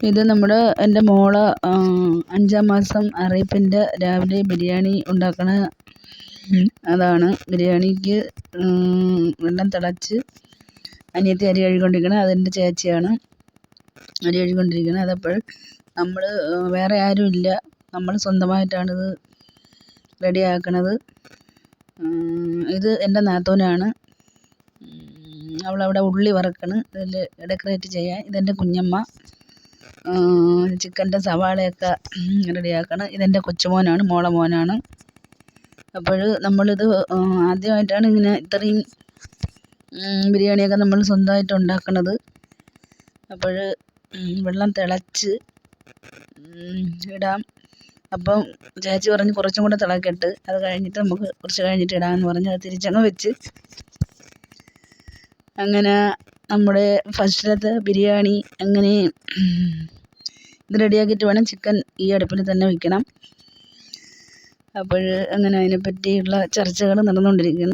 ഇത് എൻ്റെ മോളെ 5-ാം മാസം അറിയിപ്പിൻ്റെ രാവിലെ ബിരിയാണി ഉണ്ടാക്കണ അതാണ്. ബിരിയാണിക്ക് വെള്ളം തിളച്ച് അനിയത്തി അരി കഴുകിക്കൊണ്ടിരിക്കണം. അതെൻ്റെ ചേച്ചിയാണ് അരി കഴുകിക്കൊണ്ടിരിക്കുന്നത്. അതപ്പോൾ നമ്മൾ വേറെ ആരും ഇല്ല, നമ്മൾ സ്വന്തമായിട്ടാണിത് റെഡിയാക്കണത്. ഇത് എൻ്റെ നാത്തൂനാണ്. അവളവിടെ ഉള്ളി വറക്കണ് ഇതിൽ ഡെക്കറേറ്റ് ചെയ്യാൻ. ഇതെൻ്റെ കുഞ്ഞമ്മ ചിക്കൻ്റെ സവാളയൊക്കെ റെഡിയാക്കണം. ഇതെൻ്റെ കൊച്ചുമോനാണ്, മോളെ മോനാണ്. അപ്പോൾ നമ്മളിത് ആദ്യമായിട്ടാണ് ഇങ്ങനെ ഇത്രയും ബിരിയാണിയൊക്കെ നമ്മൾ സ്വന്തമായിട്ട് ഉണ്ടാക്കണത്. അപ്പോൾ വെള്ളം തിളച്ച് ഇടാം. അപ്പം ചേച്ചി പറഞ്ഞ് കുറച്ചും കൂടെ തിളക്കട്ട്, അത് കഴിഞ്ഞിട്ട് നമുക്ക് കുറച്ച് കഴിഞ്ഞിട്ട് ഇടാമെന്ന് പറഞ്ഞ് അത് തിരിച്ചങ്ങ് വെച്ച്. അങ്ങനെ നമ്മുടെ ഫസ്റ്റിലത്തെ ബിരിയാണി അങ്ങനെ ഇത് റെഡിയാക്കിയിട്ട് വേണം ചിക്കൻ ഈ അടുപ്പിൽ തന്നെ വയ്ക്കണം. അപ്പോൾ അങ്ങനെ അതിനെപ്പറ്റിയുള്ള ചർച്ചകൾ നടന്നുകൊണ്ടിരിക്കുന്നു.